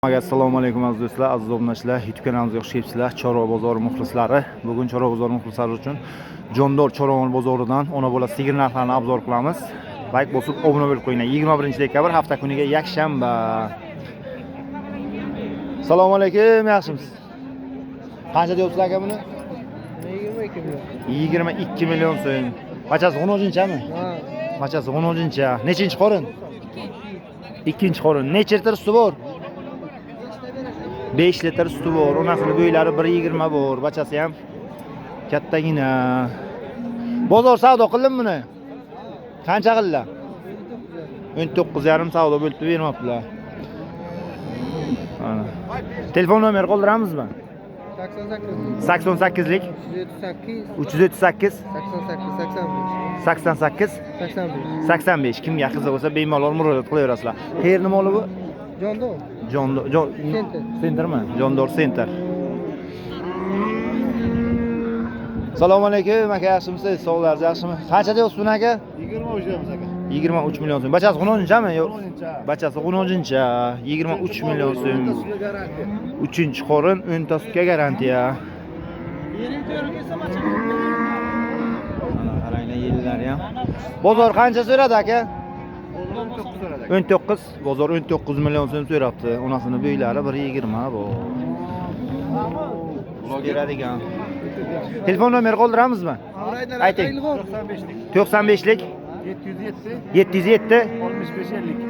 Assalomu alaykum aziz do'stlar, aziz obunachilar, YouTube kanalimizga xush kelibsizlar. Chorva bozori muxlislari. Bugun Chorva bozori muxlislari uchun Jondor Chorva bozoridan ona bola sigir narxlarini obzor qilamiz. Like bosib obuna bo'lib qo'yinglar. 21-dekabr hafta kuniga yakshanba. Assalomu alaykum, yaxshimisiz? Qancha deyapsizlar aka buni? 22 million. 22 million so'm. Bachasi 10-chami? Ha. Bachasi 10-cha. Nechinchi qorin? Ikkinchi qorin. Necha litr suti bor? 5 litr suti bor. Onasini bo'ylari 1.20 bor. Bachasi ham kattagina. Bozor savdo qildimi buni? Qancha qildilar? 19.5 savdo bo'lib bermoqdilar. Mana. Telefon nomer qoldiramizmi? 88 lik 338 88 85 85. Kimga qiziq bo'lsa bemalol murojaat qilaverasizlar. Qayerni moli bu? Jondor Centermi? Jondor Center. Assalomu alaykum aka, yaxshimisiz? Sog'larsiz, yaxshimi? Qancha deyapsiz buni aka? 23 deyapmiz aka. 23 million so'm. Bachasi 10-chami? Yo'q. Bachasi 10-cha, 23 million so'm. 3-qorin, 10 ta sutga garantiya. Mana qaranglar, yillar ham. Bozor qancha so'radi aka? 19. Bozor 19 million so'm so'rabdi. Onasini bo'ylari 1.20 bu. Beradigan. Telefon nomeri qoldiramizmi? Ayting. 95 lik 707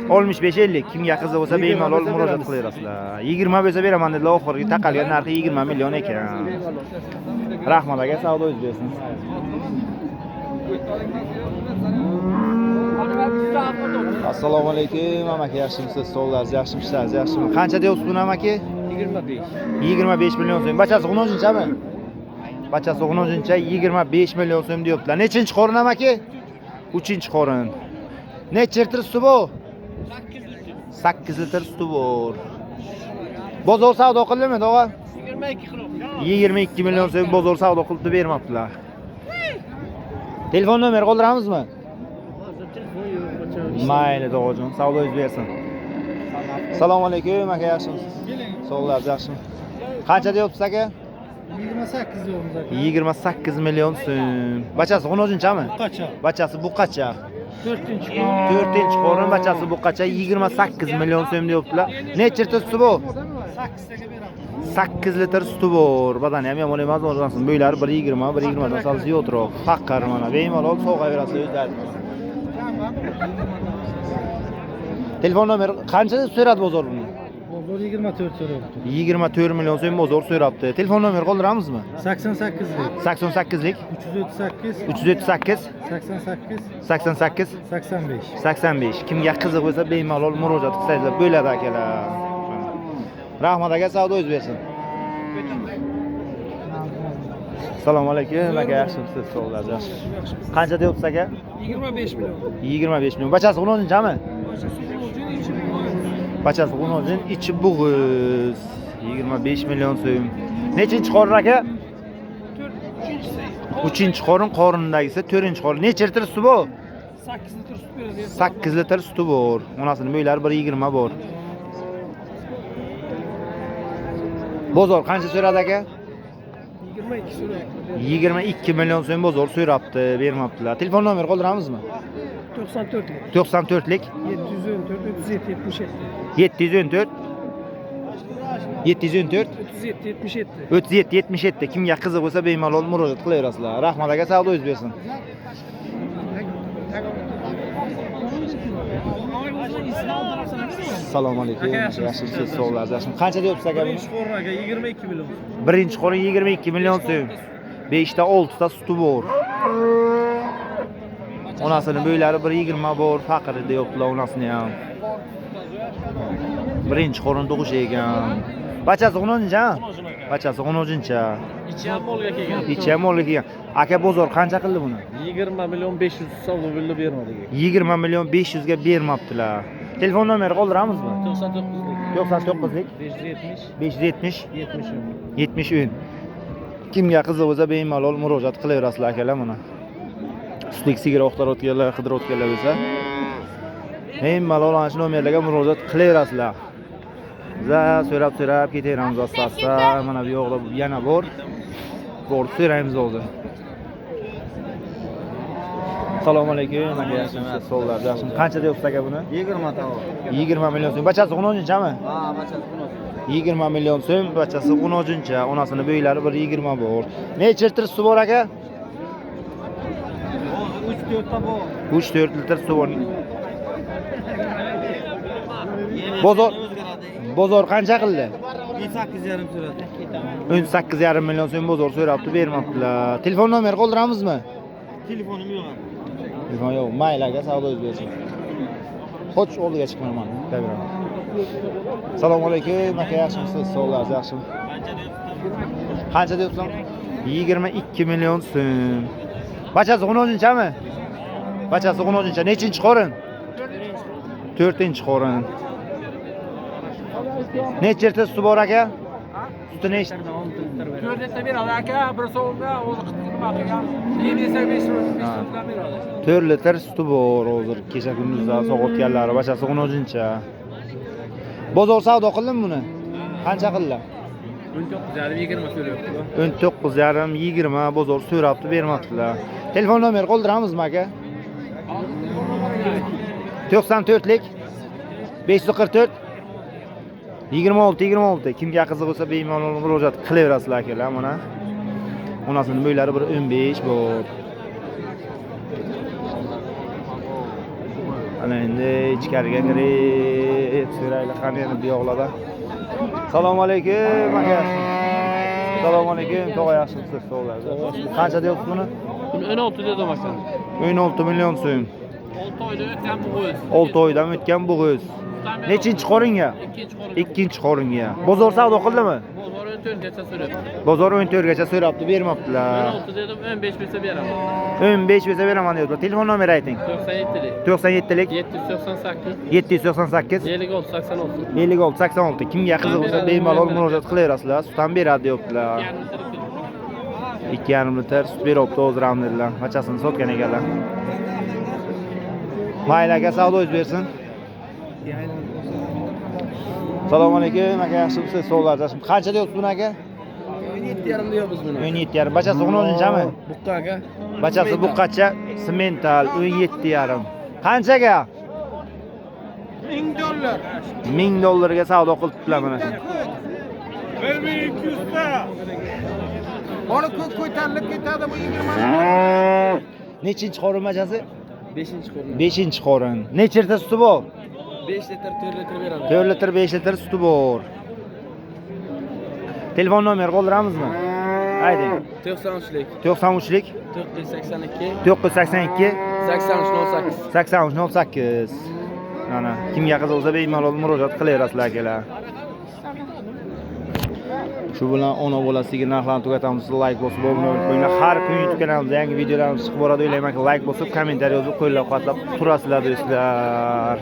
6550. Kimga qiziq bo'lsa bemalol murojaat qilaverasizlar. 20 bo'lsa beraman dedilar, oxirgi taqalgan narxi 20 million ekan. Rahmat aka, savdo yuz bersin. Assalomu alaykum amaki, yaxshimisiz? Sog'larsiz, yaxshimisiz? Yaxshimi? Qancha deyapsiz buni amaki? 25 million so'm. Bachasi 10-chami? Bachasi 10-cha, 25 million so'm deyaptilar. Nechinchi qorin amaki? 3-qorin. Necha litr suti bor? 8 litr suti bor. Bozor savdo qildimi, tog'a? 22 million so'm bozor savdo qilib bermoqdilar. Telefon nomeri qoldiramizmi? Mayli tog'ajon, savdo yuz bersin. Assalomu alaykum aka, yaxshimisiz? Sog'larsiz, yaxshimi? Qancha deyapsiz aka? 28 deyapmiz aka. 28 million so'm. Bachasi 10-chami? Buqacha. Bachasi buqacha. 4-qorin. Qorin, bachasi buqacha, 28 million so'm deyaptilar. Necha litr suti bor? 8 taga beramiz. 8 litr suti bor. Badani ham yomon emas, o'rnasin. Bo'ylari 1.20 dan sal ziyodroq. Haqqar mana bemalol sog'averasiz o'zlaringiz. Telefon nomeri qancha so'radi bozor buni? Bozor 24 so'rayapti. 24 million so'm bozor so'rabdi. Telefon nomeri qoldiramizmi? 88 lik 88 lik 338 88 88 88 85. 85. Kimga qiziq bo'lsa bemalol murojaat qilsangizlar bo'ladi akalar. Rahmat aka, savdo yuz bersin. Assalomu alaykum aka, yaxshimisiz? Sog'larsiz. Qancha deyapsiz aka? 25 million. 25 million. Bachasi 10-chami? Bachasi 10, ichi bo'g'iz. 25 million so'm. Nechinchi qorin aka? 3-qorin, qorindagisi 4-qorin. Necha litr suti bor? 8 litr sut beradi. 8 litr suti bor. Onasini bo'ylari 1.20 bor. Bozor qancha so'radi aka? 22 so'rayapti. 22 million so'm bozor so'rabdi, bermabdilar. Telefon nomeri qoldiramizmi? 94 lik 94 lik 714 714 37 77. Kimga qiziq bo'lsa bemalol murojaat qilaverasizlar. Rahmat aka, savdo yuz bersin. Assalomu alaykum. Yaxshimisiz? Sog'larsiz, yaxshimi? Qancha deyapsiz aka buni? 22 million. 1-qorin 22 million so'm. 5 ta 6 ta suti bor. Onasini bo'ylari 1.20 bor, faqir deyaptilar onasini ham. 1-qorin tug'ish ekan. Bachasi 10-cha? Bachasi 10-cha. Ichi ham molga kelgan. Ichi ham molga kelgan. Aka, bozor qancha qildi buni? 20 million 500 savdo bo'lib bermadi. 20 million 500 ga bermabdilar. Telefon nomeri qoldiramizmi? 99 lik 570 570 70 Kimga qiziq bo'lsa bemalol murojaat qilaverasizlar akalar mana. Sutlik sigir o'qtarayotganlar, qidirayotganlar bo'lsa, men malol ana shu nomerlarga murojaat qilaverasizlar. Biza so'rab ketaveramiz asta. Mana bu yoqda yana bor. Borib so'raymiz oldi. Assalomu alaykum. Aka yaxshimisiz? Sog'lar, yaxshimi? Qancha deyapsiz aka buni? 20 ta. 20 million so'm. Bachasi 10-chami? Ha, bachasi 20 million so'm, bachasi 10-cha. Onasini bo'ylari 120 bor. Necha litr suv bor aka? 3-4 ta bor. 3-4 litr suv bor. Bozor qancha qildi? 18,5 so'radi. 18,5 million so'm bozor so'rabdi, bermabdilar. Telefon nomer qoldiramizmi? Telefonim yo'q. Telefon yo'q. Mayli aka, savdo o'zbekcha. Qoch oldiga chiqmayman. Tabiraman. Assalomu alaykum. Aka yaxshimisiz? Sog'lar, yaxshimi? Qancha deyapsan? 22 million so'm. Bachasi 10-chami? Bachasi 10-cha. Nechinchi qorin? 4-qorin. Necha litr suv bor aka? Suti nechta? 4 litr beradi aka, bir so'mga o'zi qilgan. 7 esa 5 litr beradi. 4 litr suti bor hozir. Kecha kunduzda sog'otganlari bachasi 10-cha. Bozor savdo qildimi buni? Qancha qildilar? 19,5 so'rayapti. 19,5 bozor so'rabdi, bermabdilar. Telefon nomer qoldiramizmi aka? 94lik 544 26 kimga qiziq bo'lsa bemalol murojaat qilaverasizlar akalar. Mana onasining bo'ylari bir 15 bor. Ana endi ichkariga kirib so'raylik qani endi bu yoqlarda. Assalomu alaykum aka. Assalomu alaykum. Tog'a yaxshimisiz? Sog'lar. Qancha deyapsiz buni? 16 dedim aka. 16 million so'm. 6 oyda o'tgan bu o'z. 6 oydan o'tgan bu o'z. Nechinchi qoringa? 2-chi qoringa. Bozor savdo qildimi? Bozor 14 gacha so'rayapti. Bozor 14 gacha so'rabdi, bermabdilar. 16 dedim, 15 bersa beraman. 15 bersa beraman deyapti. Telefon nomer ayting. 97lik 97lik 798 798 56 86. 56 86. Kimga qiziq bo'lsa bemalol murojaat qilaverasizlar. Sutdan beradi deyaptilar. 2,5 litr sut beribdi hozir alhamdulillah. Bachasini sotgan ekanlar. Mayli aka, savdo o'z bersin. Assalomu alaykum aka, yaxshimisiz? Sog'lar, yaxshimi? Qancha deyapsiz buni aka? 17,5 deyapmiz buni. 17,5. Bachasi 10-chami? Buqqa aka. Bachasi buqqacha semental 17,5. Qanchaga? $1000. $1000 savdo qilibdilar mana. 1200 ta. Ona ko'tarilib ketadi bu 20. Nechinchi qorin bachasi? 5-qorin. 5-qorin. Necha litr suti bor? 5 litr, 4 litr beradi. 4 litr, 5 litr suti bor. Telefon nomer qoldiramizmi? Ayting. 93lik 93lik 482 982 8308. 8308. Mana kimga qiziq bo'lsa bemalol murojaat qilaverasizlar akalar. Shu bilan ona bola sigir narxlarini tugatamiz. Like bosib, obuna bo'lib qo'yinglar. Har kun YouTube kanalimizda yangi videolarimiz chiqib boradi. O'ylaymanki, like bosib, kommentariy yozib, qo'llab-quvvatlab turasizlar do'stlar.